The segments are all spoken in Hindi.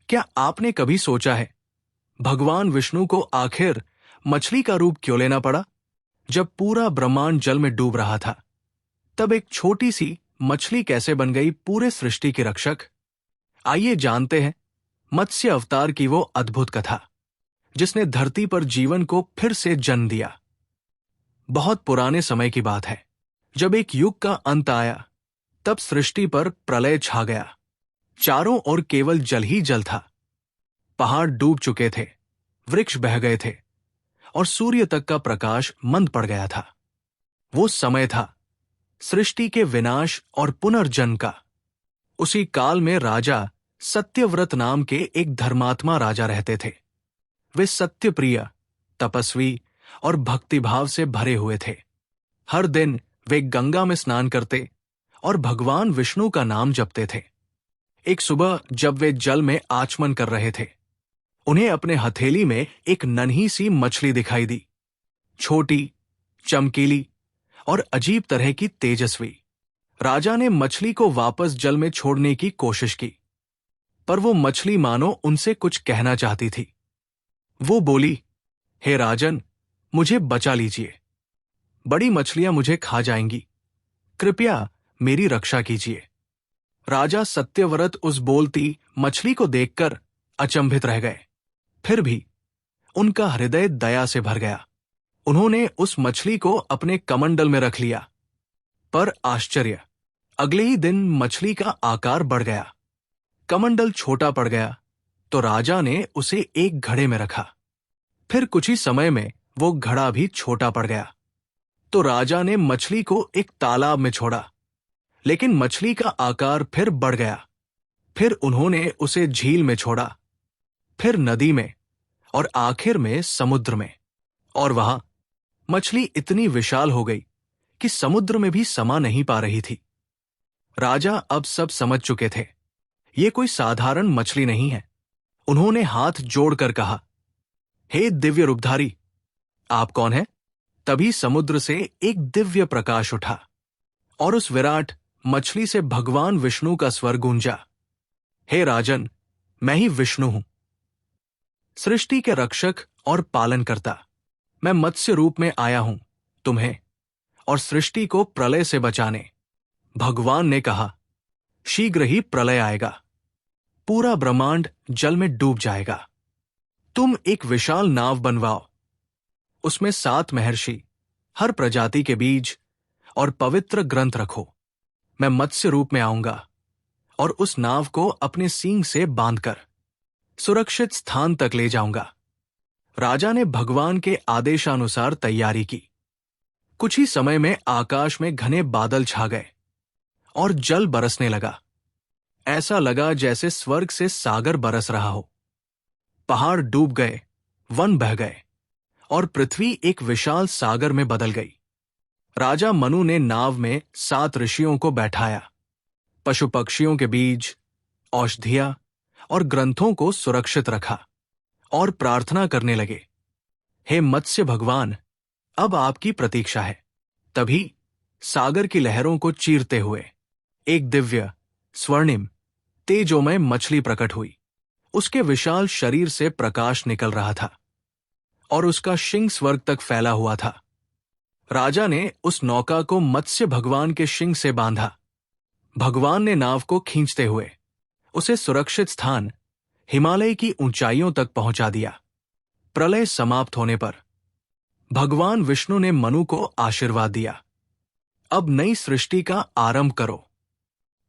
क्या आपने कभी सोचा है भगवान विष्णु को आखिर मछली का रूप क्यों लेना पड़ा? जब पूरा ब्रह्मांड जल में डूब रहा था, तब एक छोटी सी मछली कैसे बन गई पूरे सृष्टि की रक्षक? आइए जानते हैं मत्स्य अवतार की वो अद्भुत कथा, जिसने धरती पर जीवन को फिर से जन्म दिया। बहुत पुराने समय की बात है, जब एक युग का अंत आया, तब सृष्टि पर प्रलय छा गया। चारों ओर केवल जल ही जल था। पहाड़ डूब चुके थे, वृक्ष बह गए थे और सूर्य तक का प्रकाश मंद पड़ गया था। वो समय था सृष्टि के विनाश और पुनर्जन्म का। उसी काल में राजा सत्यव्रत नाम के एक धर्मात्मा राजा रहते थे। वे सत्यप्रिय, तपस्वी और भक्तिभाव से भरे हुए थे। हर दिन वे गंगा में स्नान करते और भगवान विष्णु का नाम जपते थे। एक सुबह जब वे जल में आचमन कर रहे थे, उन्हें अपने हथेली में एक नन्ही सी मछली दिखाई दी। छोटी, चमकीली और अजीब तरह की तेजस्वी। राजा ने मछली को वापस जल में छोड़ने की कोशिश की, पर वो मछली मानो उनसे कुछ कहना चाहती थी। वो बोली, हे राजन, मुझे बचा लीजिए। बड़ी मछलियां मुझे खा जाएंगी। कृपया मेरी रक्षा कीजिए। राजा सत्यव्रत उस बोलती मछली को देखकर अचंभित रह गए। फिर भी उनका हृदय दया से भर गया। उन्होंने उस मछली को अपने कमंडल में रख लिया। पर आश्चर्य, अगले ही दिन मछली का आकार बढ़ गया। कमंडल छोटा पड़ गया तो राजा ने उसे एक घड़े में रखा। फिर कुछ ही समय में वो घड़ा भी छोटा पड़ गया तो राजा ने मछली को एक तालाब में छोड़ा। लेकिन मछली का आकार फिर बढ़ गया। फिर उन्होंने उसे झील में छोड़ा, फिर नदी में और आखिर में समुद्र में। और वहां मछली इतनी विशाल हो गई कि समुद्र में भी समा नहीं पा रही थी। राजा अब सब समझ चुके थे, ये कोई साधारण मछली नहीं है। उन्होंने हाथ जोड़कर कहा, हे दिव्य रूपधारी, आप कौन हैं? तभी समुद्र से एक दिव्य प्रकाश उठा और उस विराट मछली से भगवान विष्णु का स्वर गूंजा, हे राजन, मैं ही विष्णु हूं, सृष्टि के रक्षक और पालनकर्ता। मैं मत्स्य रूप में आया हूं तुम्हें और सृष्टि को प्रलय से बचाने। भगवान ने कहा, शीघ्र ही प्रलय आएगा, पूरा ब्रह्मांड जल में डूब जाएगा। तुम एक विशाल नाव बनवाओ, उसमें 7 महर्षि, हर प्रजाति के बीज और पवित्र ग्रंथ रखो। मैं मत्स्य रूप में आऊंगा और उस नाव को अपने सींग से बांधकर सुरक्षित स्थान तक ले जाऊंगा। राजा ने भगवान के आदेशानुसार तैयारी की। कुछ ही समय में आकाश में घने बादल छा गए और जल बरसने लगा। ऐसा लगा जैसे स्वर्ग से सागर बरस रहा हो। पहाड़ डूब गए, वन बह गए और पृथ्वी एक विशाल सागर में बदल गई। राजा मनु ने नाव में 7 ऋषियों को बैठाया। पशु पक्षियों के बीज, औषधियां और ग्रंथों को सुरक्षित रखा और प्रार्थना करने लगे, हे मत्स्य भगवान, अब आपकी प्रतीक्षा है। तभी सागर की लहरों को चीरते हुए एक दिव्य, स्वर्णिम, तेजोमय मछली प्रकट हुई। उसके विशाल शरीर से प्रकाश निकल रहा था और उसका शिंग स्वर्ग तक फैला हुआ था। राजा ने उस नौका को मत्स्य भगवान के शिंग से बांधा। भगवान ने नाव को खींचते हुए उसे सुरक्षित स्थान हिमालय की ऊंचाइयों तक पहुंचा दिया। प्रलय समाप्त होने पर भगवान विष्णु ने मनु को आशीर्वाद दिया, अब नई सृष्टि का आरंभ करो,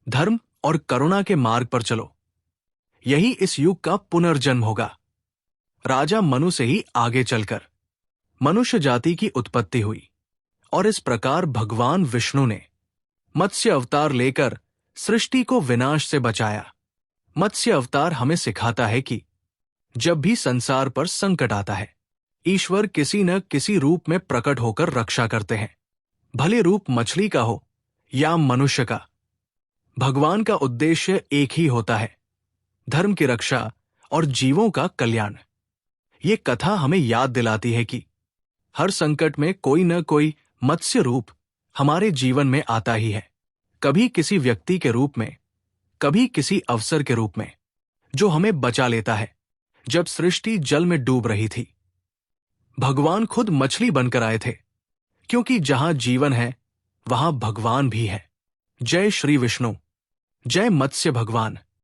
धर्म और करुणा के मार्ग पर चलो, यही इस युग का पुनर्जन्म होगा। राजा मनु से ही आगे चलकर मनुष्य जाति की उत्पत्ति हुई और इस प्रकार भगवान विष्णु ने मत्स्य अवतार लेकर सृष्टि को विनाश से बचाया। मत्स्य अवतार हमें सिखाता है कि जब भी संसार पर संकट आता है, ईश्वर किसी न किसी रूप में प्रकट होकर रक्षा करते हैं, भले रूप मछली का हो या मनुष्य का। भगवान का उद्देश्य एक ही होता है, धर्म की रक्षा और जीवों का कल्याण। ये कथा हमें याद दिलाती है कि हर संकट में कोई न कोई मत्स्य रूप हमारे जीवन में आता ही है, कभी किसी व्यक्ति के रूप में, कभी किसी अवसर के रूप में, जो हमें बचा लेता है जब सृष्टि जल में डूब रही थी। भगवान खुद मछली बनकर आए थे, क्योंकि जहां जीवन है वहां भगवान भी है। जय श्री विष्णु। जय मत्स्य भगवान।